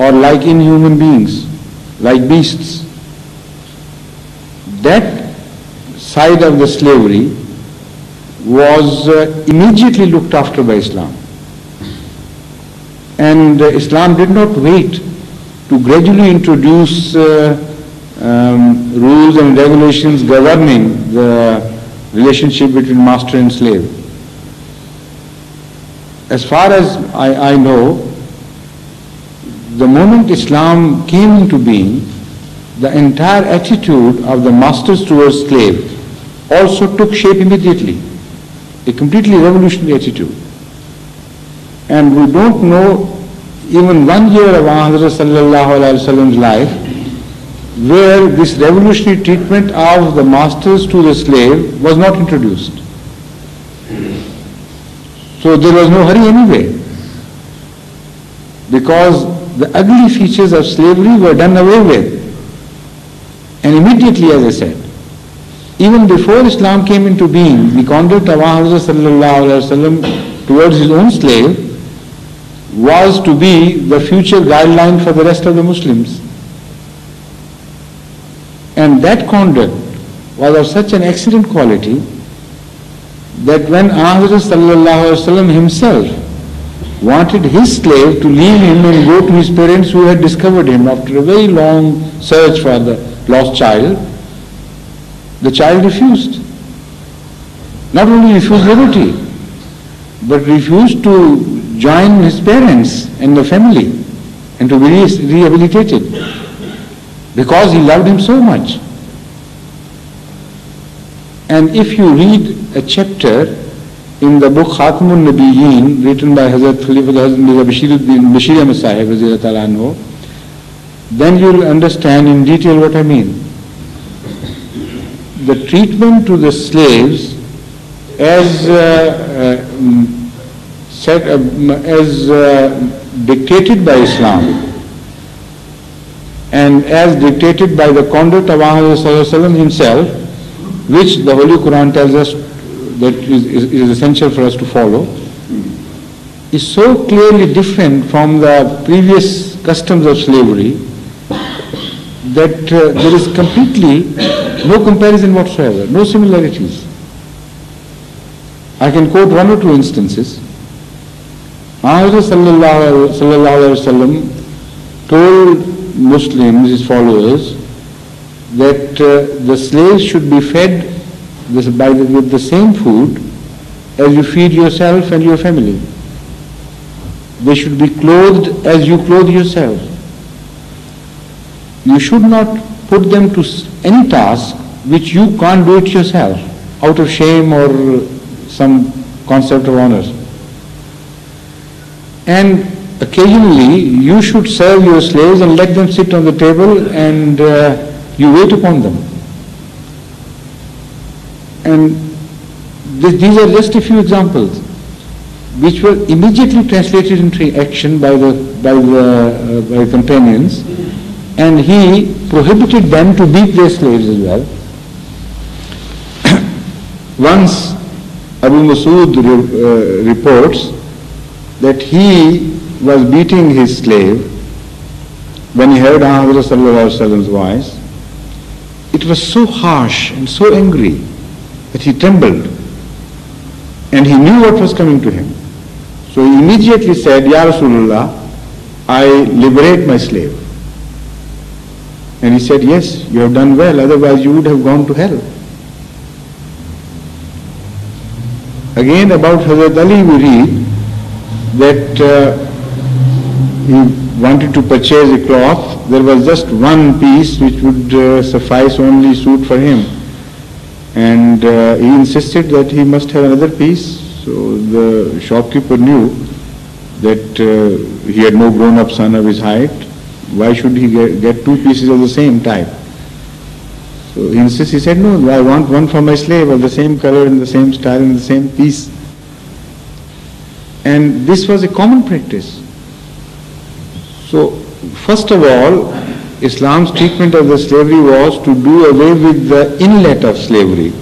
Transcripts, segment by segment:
or like inhuman beings, like beasts. That side of the slavery was immediately looked after by Islam. And Islam did not wait to gradually introduce rules and regulations governing the relationship between master and slave. As far as I know, the moment Islam came into being, the entire attitude of the masters towards slave also took shape immediately. A completely revolutionary attitude. And we don't know even 1 year of Hazrat Sallallahu Alaihi Wasallam's life where this revolutionary treatment of the masters to the slave was not introduced. So there was no hurry anyway, because the ugly features of slavery were done away with. And immediately, as I said, even before Islam came into being, the conduct of Hazrat Sallallahu Alaihi Wasallam towards his own slave was to be the future guideline for the rest of the Muslims. And that conduct was of such an excellent quality that when Hazrat Sallallahu Alaihi Wasallam himself wanted his slave to leave him and go to his parents who had discovered him after a very long search for the lost child, the child refused. Not only refused liberty, but refused to join his parents and the family and to be rehabilitated, because he loved him so much. And if you read a chapter in the book Khatamun Nabiyyin, written by Hazrat Khalifa Hazrat Bashir Ahmad Sahib, then you will understand in detail what I mean. The treatment to the slaves as dictated by Islam and as dictated by the conduct of Muhammad himself, which the Holy Quran tells us that is essential for us to follow, is so clearly different from the previous customs of slavery that there is completely no comparison whatsoever, no similarities. I can quote one or two instances. Muhammad Sallallahu Alaihi Wasallam told Muslims, his followers, that the slaves should be fed with the same food as you feed yourself and your family. They should be clothed as you clothe yourself. You should not put them to any task which you can't do it yourself, out of shame or some concept of honor. And occasionally you should serve your slaves and let them sit on the table and you wait upon them. And these are just a few examples which were immediately translated into action by the companions, and he prohibited them to beat their slaves as well. Once Abu Masud reports that he was beating his slave when he heard Hazrat Sallallahu Alaihi Wasallam's voice. It was so harsh and so angry that he trembled, and he knew what was coming to him. So he immediately said, Ya Rasulullah, I liberate my slave. And he said, yes, you have done well, otherwise you would have gone to hell. Again, about Hazrat Ali we read that he wanted to purchase a cloth. There was just one piece which would suffice, only suit for him. And he insisted that he must have another piece. So the shopkeeper knew that he had no grown-up son of his height. Why should he get two pieces of the same type? So he insisted, he said, no, I want one for my slave of the same color and the same style and the same piece. And this was a common practice. So first of all, Islam's treatment of the slavery was to do away with the inlet of slavery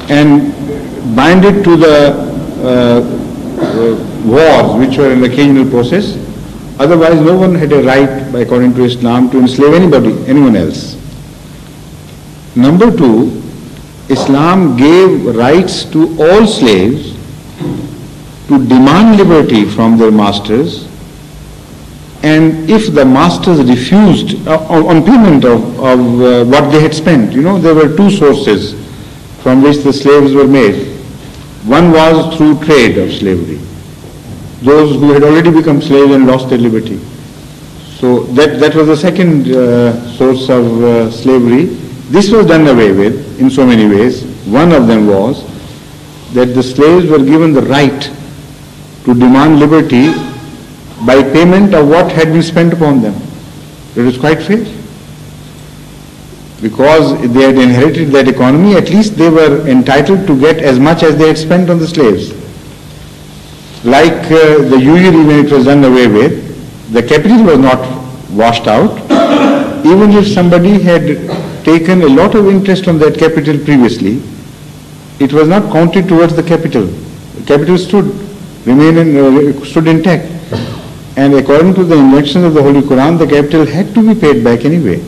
and bind it to the wars which were an occasional process. Otherwise, no one had a right, according to Islam, to enslave anybody, anyone else. Number two, Islam gave rights to all slaves to demand liberty from their masters, and if the masters refused on payment of what they had spent, there were two sources from which the slaves were made. One was through trade of slavery, those who had already become slaves and lost their liberty. So that was the second source of slavery. This was done away with in so many ways. One of them was that the slaves were given the right to demand liberty by payment of what had been spent upon them. It was quite fair. Because they had inherited that economy, at least they were entitled to get as much as they had spent on the slaves. Like the usury when it was done away with, the capital was not washed out. Even if somebody had taken a lot of interest on that capital previously, it was not counted towards the capital. The capital stood intact. And according to the injunctions of the Holy Quran, the capital had to be paid back anyway.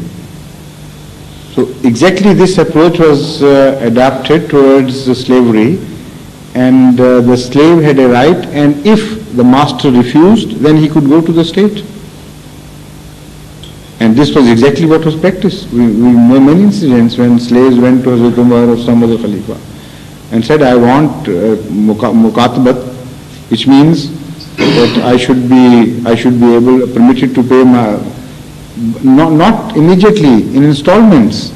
So exactly this approach was adapted towards slavery, and the slave had a right, and if the master refused, then he could go to the state. And this was exactly what was practiced. We know many incidents when slaves went to Hazrat Umar or some other Khalifa and said, I want mukatabat, which means that I should be permitted to pay not immediately, in installments.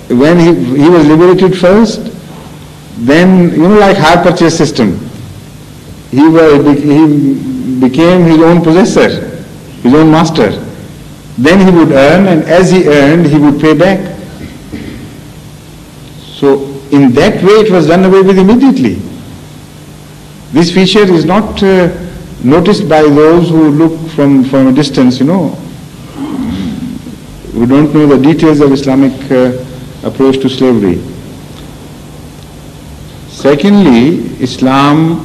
When he was liberated first, then, like hire purchase system, he became his own possessor, his own master. Then he would earn, and as he earned, he would pay back. So in that way it was done away with immediately. This feature is not noticed by those who look from a distance, who don't know the details of Islamic approach to slavery. Secondly, Islam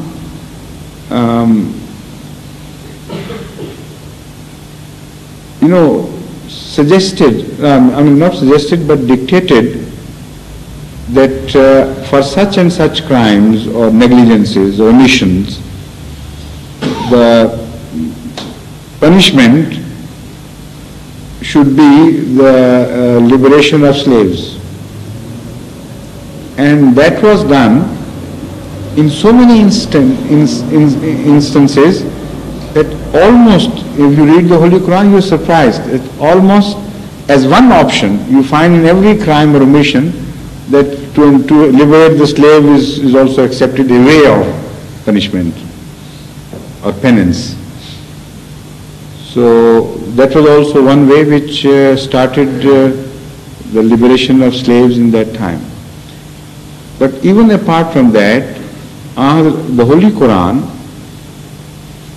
suggested, not suggested, but dictated that for such and such crimes or negligences or omissions, the punishment should be the liberation of slaves. And that was done in so many instances that almost, if you read the Holy Quran, you are surprised. That almost as one option, you find in every crime or omission that to liberate the slave is also accepted a way of punishment or penance. So that was also one way which started the liberation of slaves in that time. But even apart from that, the Holy Quran,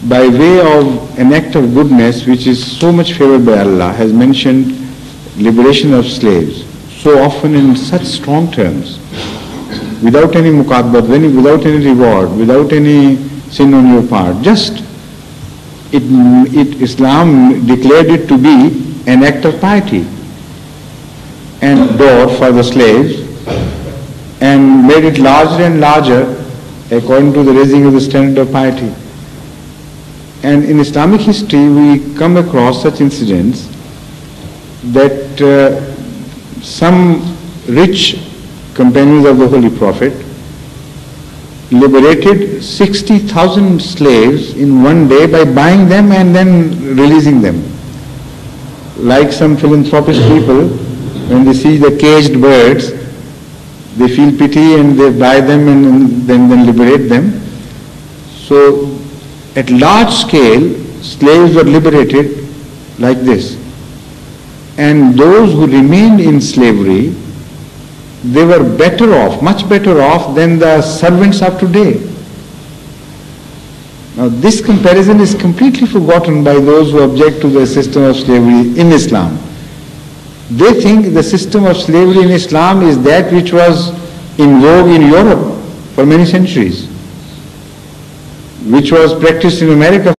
by way of an act of goodness which is so much favored by Allah, has mentioned liberation of slaves so often in such strong terms, without any muqadbat, without any reward, without any sin on your part. Just Islam declared it to be an act of piety and door for the slaves, and made it larger and larger according to the raising of the standard of piety. And in Islamic history we come across such incidents that some rich companions of the Holy Prophet liberated 60,000 slaves in one day by buying them and then releasing them. Like some philanthropist people, when they see the caged birds, they feel pity and they buy them and then liberate them. So at large scale, slaves were liberated like this. And those who remained in slavery, they were better off, much better off than the servants of today. Now this comparison is completely forgotten by those who object to the system of slavery in Islam. They think the system of slavery in Islam is that which was in vogue in Europe for many centuries. which was practiced in America